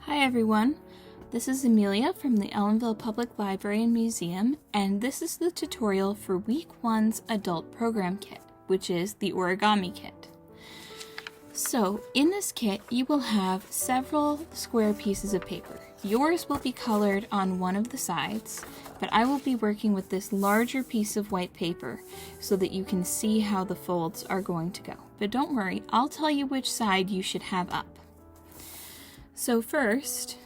Hi everyone, this is Amelia from the Ellenville Public Library and Museum, and this is the tutorial for Week 1's Adult Program Kit, which is the Origami Kit. So, in this kit, you will have several square pieces of paper. Yours will be colored on one of the sides, but I will be working with this larger piece of white paper so that you can see how the folds are going to go. But don't worry, I'll tell you which side you should have up. So first,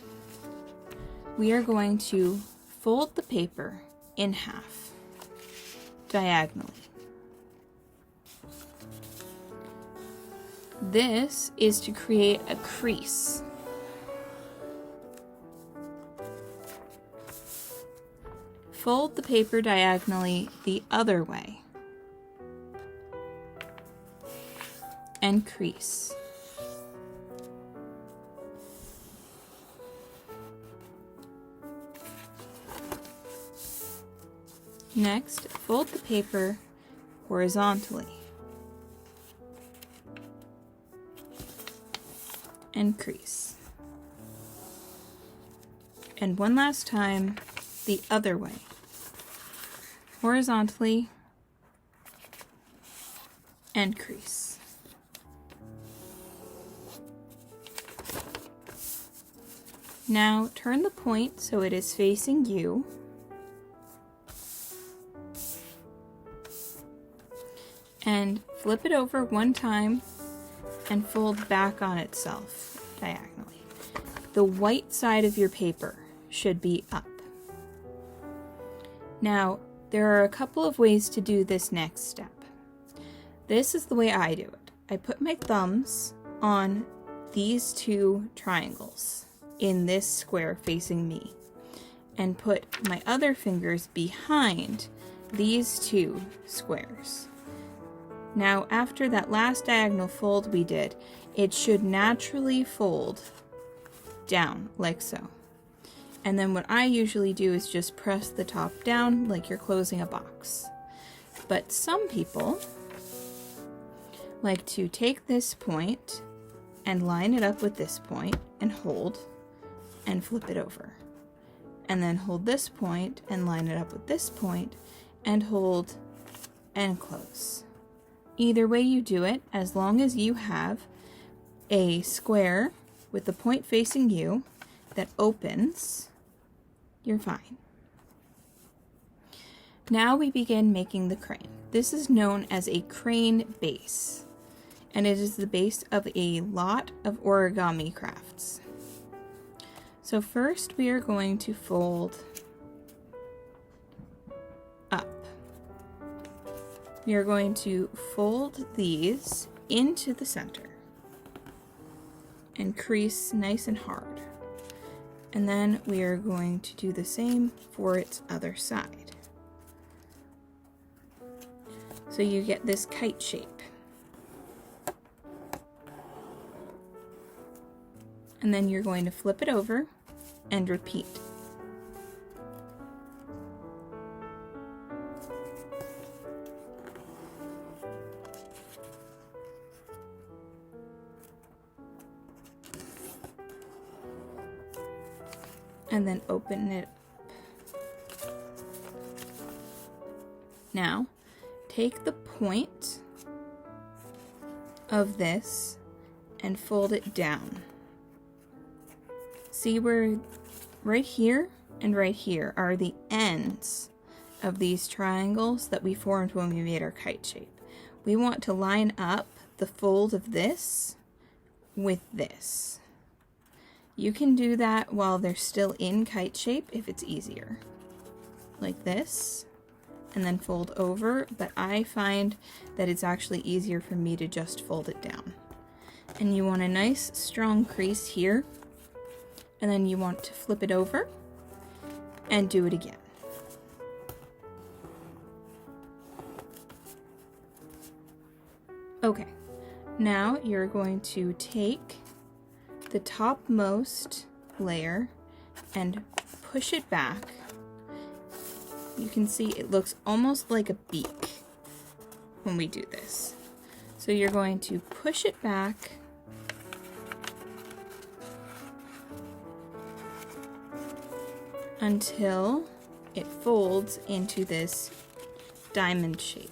we are going to fold the paper in half, diagonally. This is to create a crease. Fold the paper diagonally the other way and crease. Next, fold the paper horizontally and crease. And one last time, the other way. Horizontally and crease. Now turn the point so it is facing you. And flip it over one time and fold back on itself diagonally. The white side of your paper should be up. Now, there are a couple of ways to do this next step. This is the way I do it. I put my thumbs on these two triangles in this square facing me and put my other fingers behind these two squares. Now, after that last diagonal fold we did, it should naturally fold down, like so. And then what I usually do is just press the top down like you're closing a box. But some people like to take this point and line it up with this point and hold and flip it over. And then hold this point and line it up with this point and hold and close. Either way you do it, as long as you have a square with the point facing you that opens, you're fine. Now we begin making the crane. This is known as a crane base, and it is the base of a lot of origami crafts. So first we are going to fold up. We are going to fold these into the center and crease nice and hard. And then we are going to do the same for its other side. So you get this kite shape. And then you're going to flip it over and repeat. And then open it up. Now, take the point of this and fold it down. See where right here and right here are the ends of these triangles that we formed when we made our kite shape. We want to line up the fold of this with this. You can do that while they're still in kite shape if it's easier. Like this, and then fold over, but I find that it's actually easier for me to just fold it down. And you want a nice strong crease here, and then you want to flip it over and do it again. Okay, now you're going to take the topmost layer and push it back. You can see it looks almost like a beak when we do this. So you're going to push it back until it folds into this diamond shape.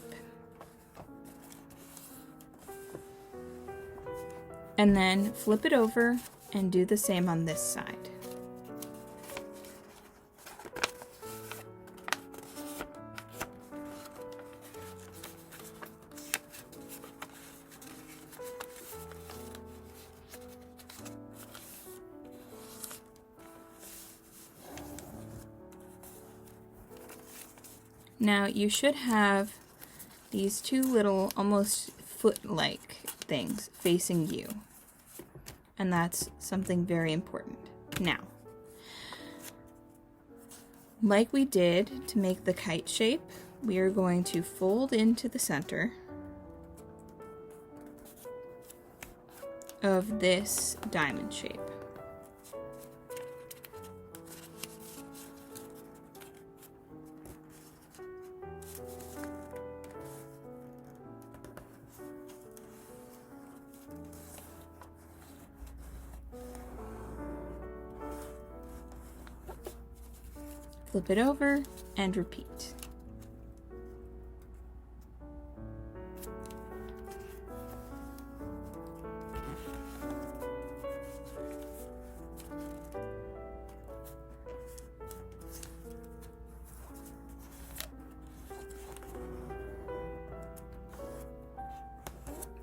And then flip it over and do the same on this side. Now you should have these two little almost foot-like things facing you, and that's something very important. Now, like we did to make the kite shape, we are going to fold into the center of this diamond shape. Flip it over and repeat.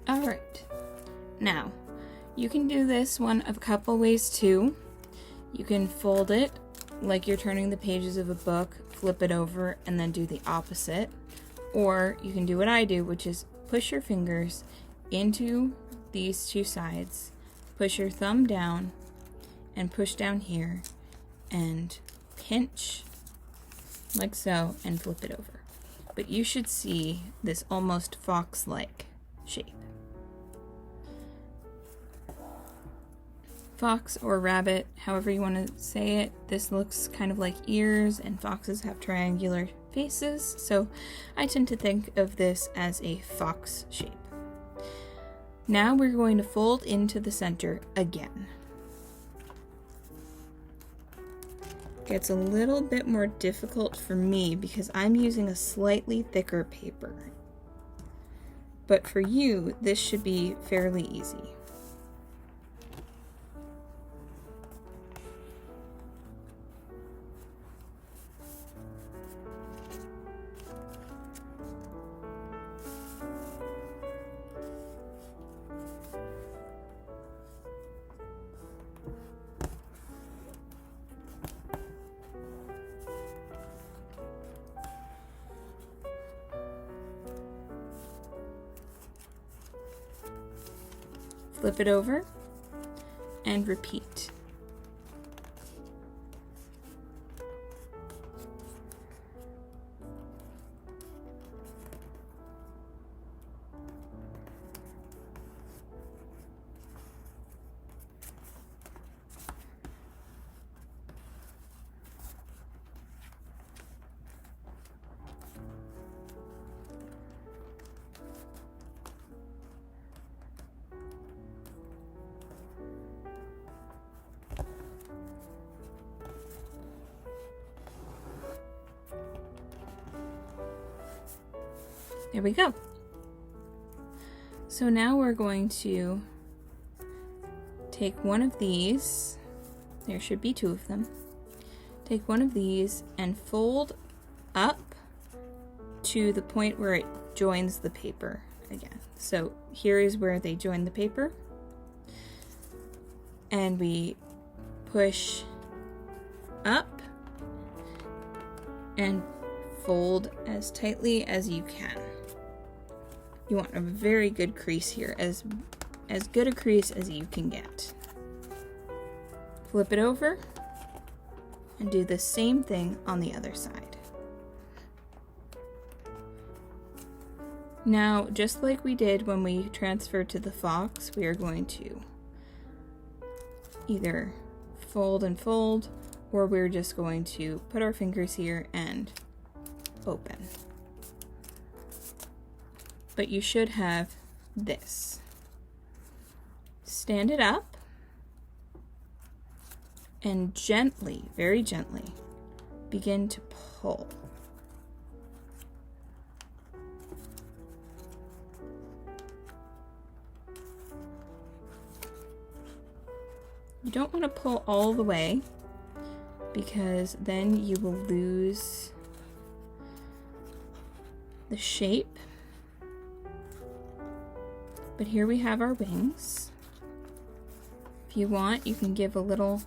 All right, now you can do this one of a couple ways too. You can fold it like you're turning the pages of a book, flip it over, and then do the opposite. Or you can do what I do, which is push your fingers into these two sides, push your thumb down, and push down here, and pinch like so, and flip it over. But you should see this almost fox-like shape. Fox or rabbit, however you want to say it. This looks kind of like ears, and foxes have triangular faces, so I tend to think of this as a fox shape. Now we're going to fold into the center again. Gets a little bit more difficult for me because I'm using a slightly thicker paper. But for you, this should be fairly easy. Flip it over and repeat. There we go. So now we're going to take one of these, there should be two of them, take one of these and fold up to the point where it joins the paper again. So here is where they join the paper, and we push up and fold as tightly as you can. You want a very good crease here, as good a crease as you can get. Flip it over and do the same thing on the other side. Now, just like we did when we transferred to the fox, we are going to either fold and fold, or we're just going to put our fingers here and open. But you should have this. Stand it up and gently, very gently, begin to pull. You don't want to pull all the way because then you will lose the shape. But here we have our wings. If you want, you can give a little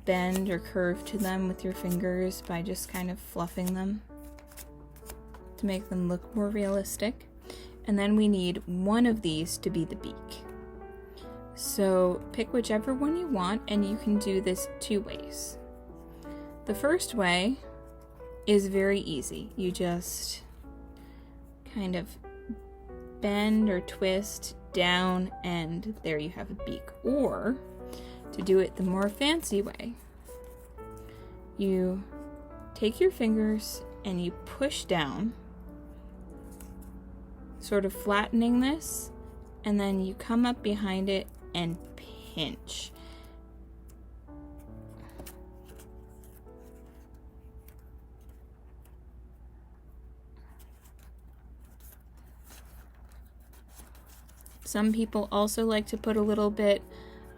bend or curve to them with your fingers by just kind of fluffing them to make them look more realistic. And then we need one of these to be the beak. So pick whichever one you want, and you can do this 2 ways. The first way is very easy. You just kind of bend or twist down, and there you have a beak. Or, to do it the more fancy way, you take your fingers and you push down, sort of flattening this, and then you come up behind it and pinch. Some people also like to put a little bit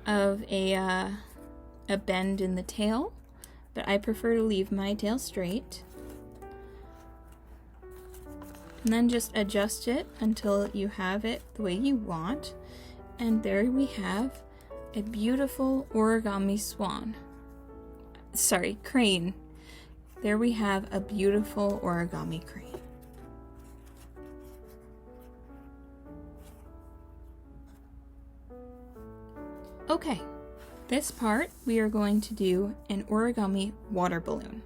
of a bend in the tail, but I prefer to leave my tail straight. And then just adjust it until you have it the way you want. And there we have a beautiful origami swan. Sorry, crane. There we have a beautiful origami crane. Okay, this part we are going to do an origami water balloon.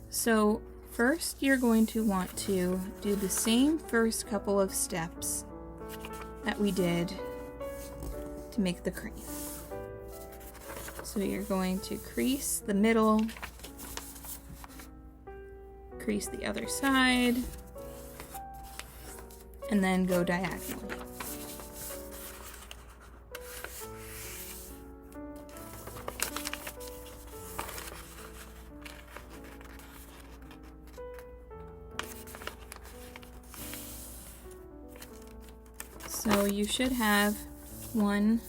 So first you're going to want to do the same first couple of steps that we did to make the crane. So you're going to crease the middle, crease the other side, and then go diagonally. So you should have 1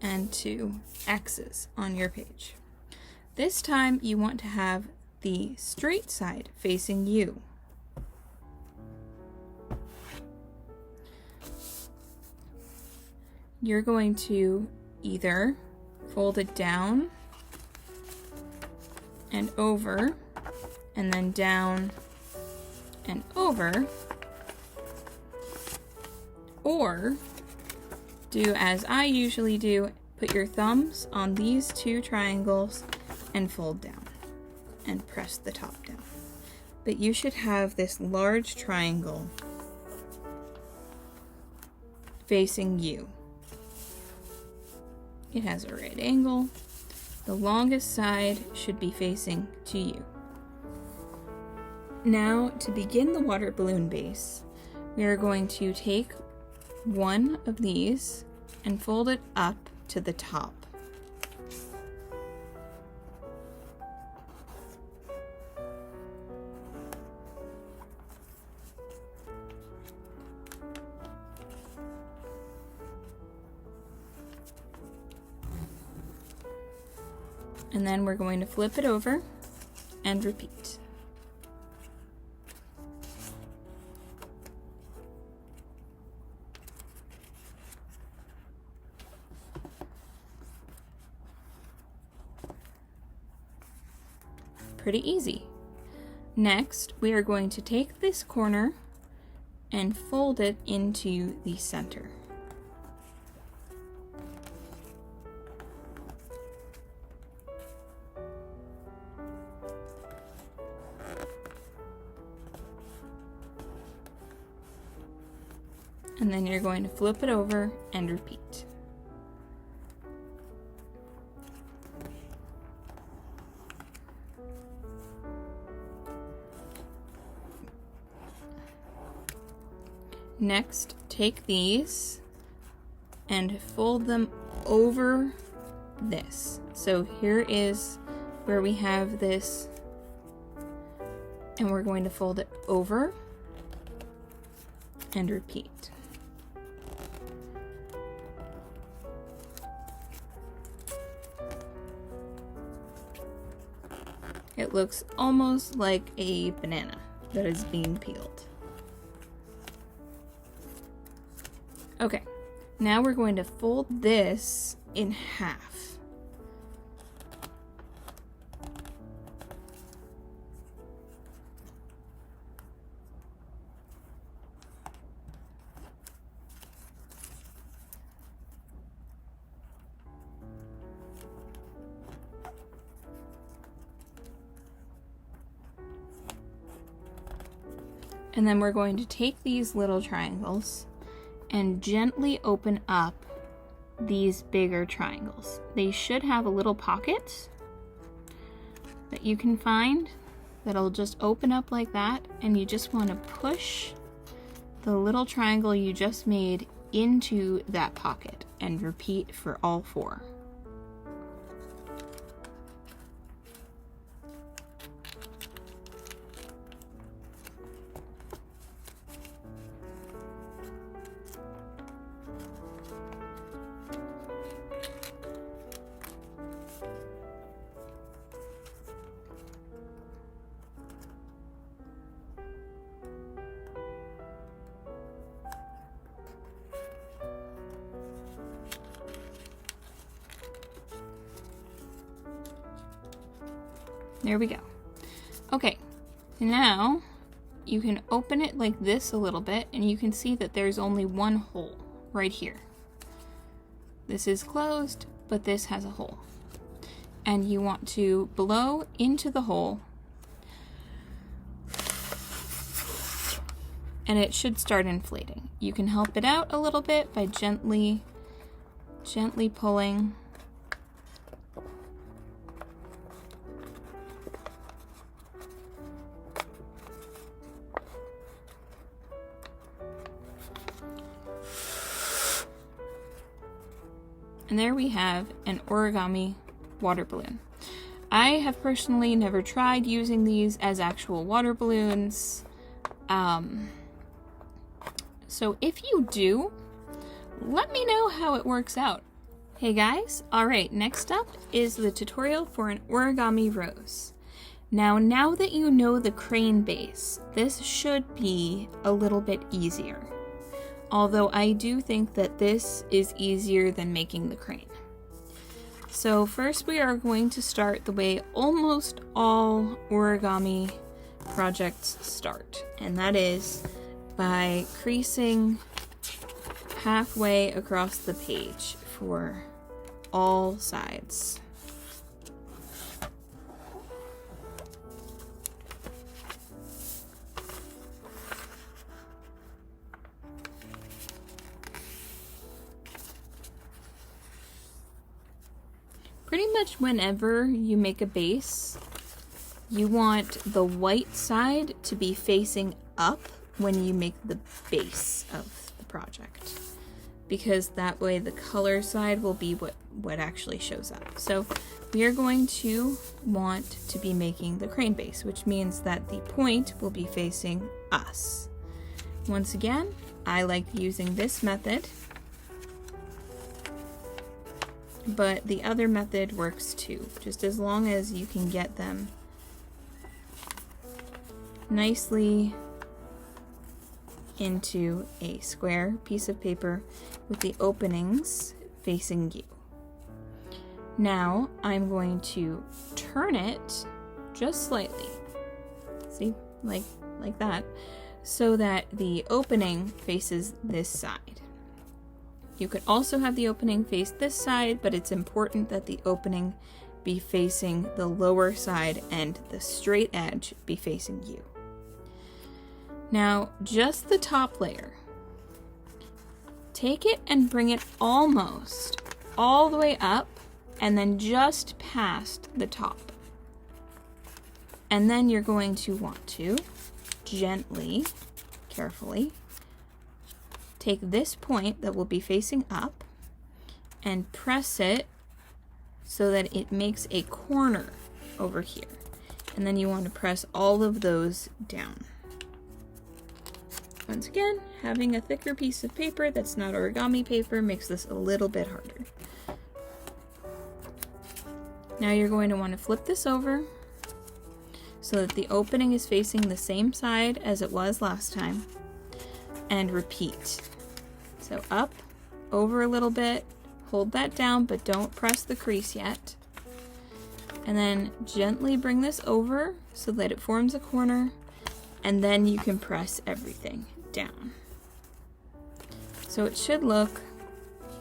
and 2 X's on your page. This time you want to have the straight side facing you. You're going to either fold it down and over, and then down and over, or do as I usually do, put your thumbs on these 2 triangles and fold down and press the top down. But you should have this large triangle facing you. It has a right angle. The longest side should be facing to you. Now, to begin the water balloon base, we are going to take one of these and fold it up to the top. And then we're going to flip it over and repeat. Pretty easy. Next, we are going to take this corner and fold it into the center. And then you're going to flip it over and repeat. Next, take these and fold them over this. So here is where we have this, and we're going to fold it over and repeat. It looks almost like a banana that is being peeled. Okay, now we're going to fold this in half. And then we're going to take these little triangles and gently open up these bigger triangles. They should have a little pocket that you can find that'll just open up like that, and you just want to push the little triangle you just made into that pocket and repeat for all 4. There we go. Okay, now you can open it like this a little bit, and you can see that there's only one hole right here. This is closed, but this has a hole. And you want to blow into the hole, and it should start inflating. You can help it out a little bit by gently pulling. And there we have an origami water balloon. I have personally never tried using these as actual water balloons. So if you do, let me know how it works out. Hey guys, alright, next up is the tutorial for an origami rose. Now that you know the crane base, this should be a little bit easier. Although I do think that this is easier than making the crane. So first we are going to start the way almost all origami projects start, and that is by creasing halfway across the page for all sides. Pretty much whenever you make a base, you want the white side to be facing up when you make the base of the project, because that way the color side will be what actually shows up. So we are going to want to be making the crane base, which means that the point will be facing us. Once again, I like using this method, but the other method works too, just as long as you can get them nicely into a square piece of paper with the openings facing you. Now I'm going to turn it just slightly, see, like that, so that the opening faces this side. You could also have the opening face this side, but it's important that the opening be facing the lower side and the straight edge be facing you. Now, just the top layer. Take it and bring it almost all the way up, and then just past the top. And then you're going to want to gently, carefully, take this point that will be facing up and press it so that it makes a corner over here. And then you want to press all of those down. Once again, having a thicker piece of paper that's not origami paper makes this a little bit harder. Now you're going to want to flip this over so that the opening is facing the same side as it was last time, and repeat. So up, over a little bit, hold that down, but don't press the crease yet. And then gently bring this over so that it forms a corner, and then you can press everything down. So it should look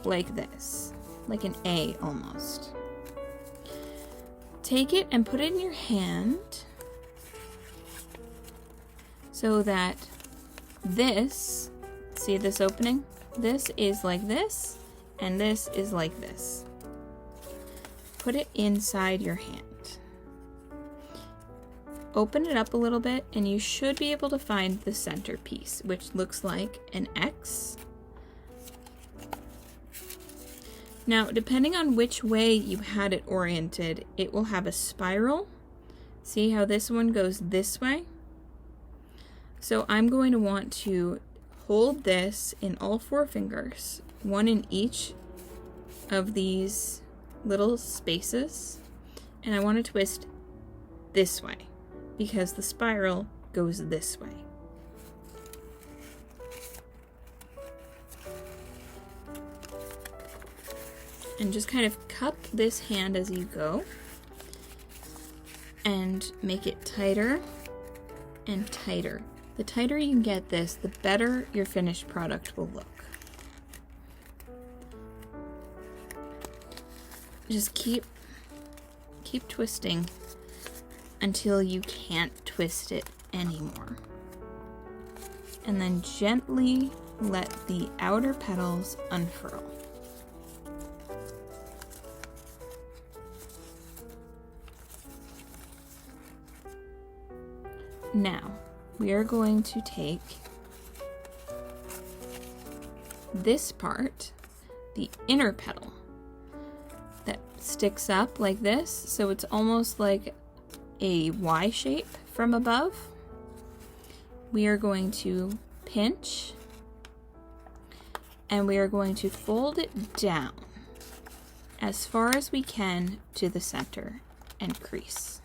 like this, like an A almost. Take it and put it in your hand so that this, see this opening? This is like this, and this is like this. Put it inside your hand. Open it up a little bit, and you should be able to find the center piece, which looks like an X. Now, depending on which way you had it oriented, it will have a spiral. See how this one goes this way? So I'm going to want to hold this in all 4 fingers, one in each of these little spaces, and I want to twist this way because the spiral goes this way. And just kind of cup this hand as you go and make it tighter and tighter. The tighter you can get this, the better your finished product will look. Just keep twisting until you can't twist it anymore. And then gently let the outer petals unfurl. Now, we are going to take this part, the inner petal, that sticks up like this, so it's almost like a Y shape from above. We are going to pinch, and we are going to fold it down as far as we can to the center and crease.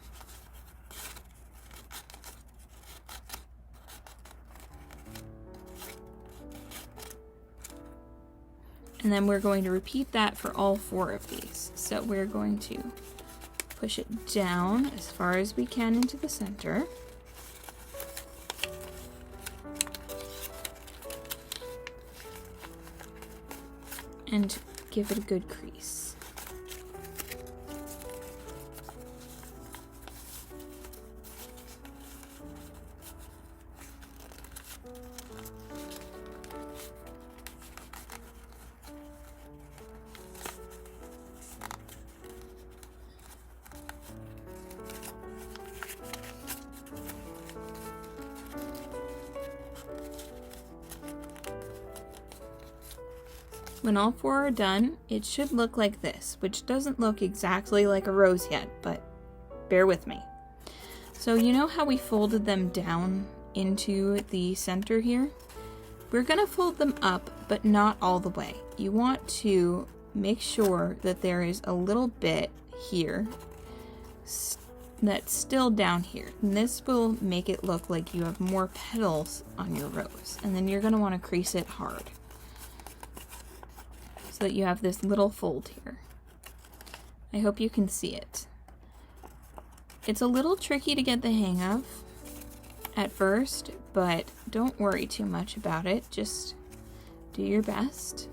And then we're going to repeat that for all 4 of these. So we're going to push it down as far as we can into the center. And give it a good crease. When all 4 are done, it should look like this, which doesn't look exactly like a rose yet, but bear with me. So you know how we folded them down into the center here? We're going to fold them up, but not all the way. You want to make sure that there is a little bit here that's still down here. And this will make it look like you have more petals on your rose. And then you're going to want to crease it hard, so that you have this little fold here. I hope you can see it. It's a little tricky to get the hang of at first, but don't worry too much about it. Just do your best.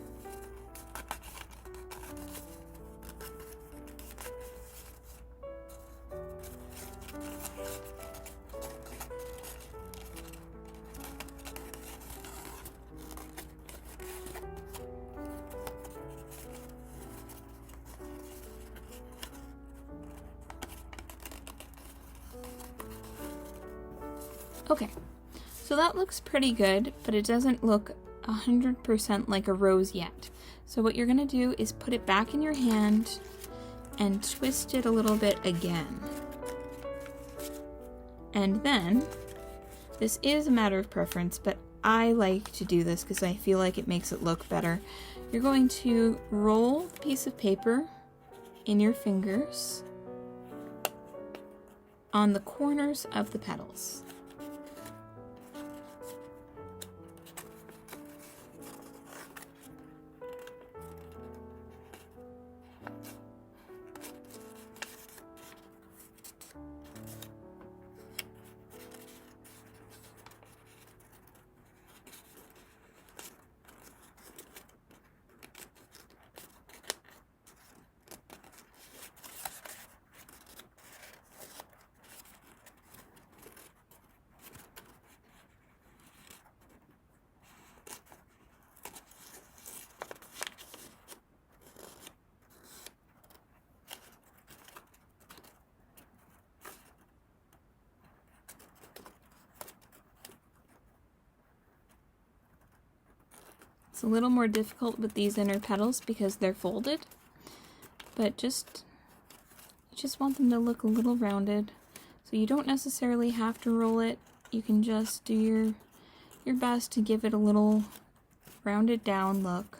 Okay, so that looks pretty good, but it doesn't look 100% like a rose yet. So what you're gonna do is put it back in your hand and twist it a little bit again. And then, this is a matter of preference, but I like to do this because I feel like it makes it look better. You're going to roll the piece of paper in your fingers on the corners of the petals. It's a little more difficult with these inner petals because they're folded, but you just want them to look a little rounded. So you don't necessarily have to roll it. You can just do your best to give it a little rounded down look.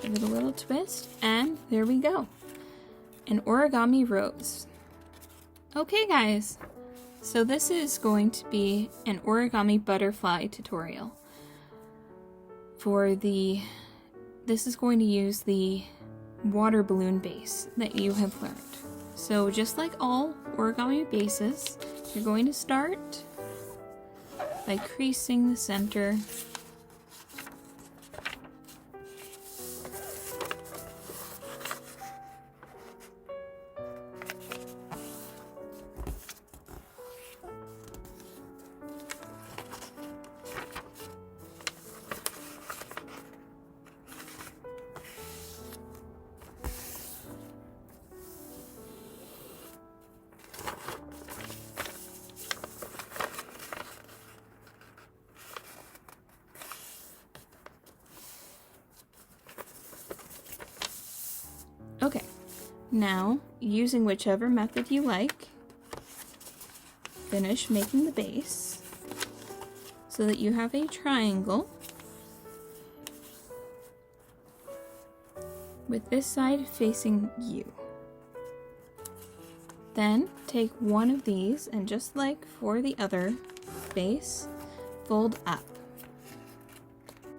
Give it a little twist, and there we go. An origami rose. Okay guys, so this is going to be an origami butterfly tutorial. This is going to use the water balloon base that you have learned. So just like all origami bases, you're going to start by creasing the center. Okay, now using whichever method you like, finish making the base so that you have a triangle with this side facing you. Then take one of these and just like for the other base, fold up.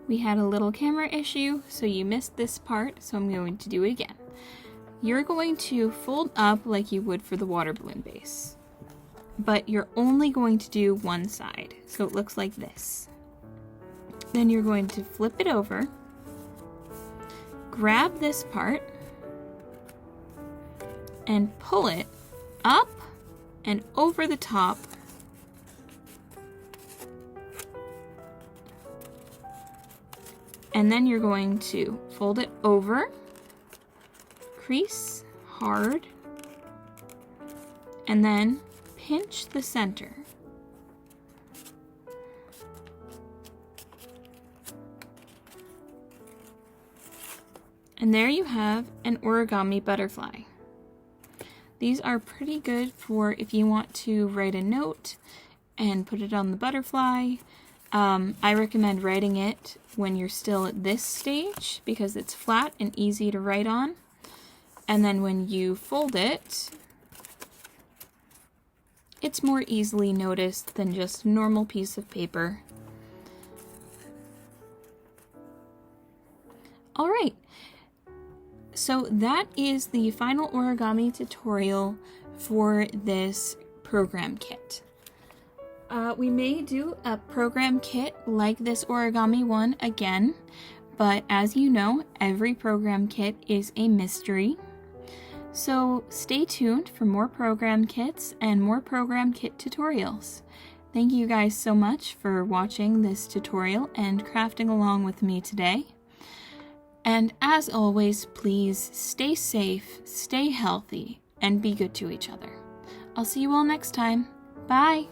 We had a little camera issue, so you missed this part, so I'm going to do it again. You're going to fold up like you would for the water balloon base, but you're only going to do one side, so it looks like this. Then you're going to flip it over, grab this part, and pull it up and over the top. And then you're going to fold it over, crease hard, and then pinch the center. And there you have an origami butterfly. These are pretty good for if you want to write a note and put it on the butterfly. I recommend writing it when you're still at this stage because it's flat and easy to write on. And then when you fold it, it's more easily noticed than just a normal piece of paper. All right, so that is the final origami tutorial for this program kit. We may do a program kit like this origami one again, but as you know, every program kit is a mystery. So stay tuned for more program kits and more program kit tutorials. Thank you guys so much for watching this tutorial and crafting along with me today. And as always, please stay safe, stay healthy, and be good to each other. I'll see you all next time. Bye!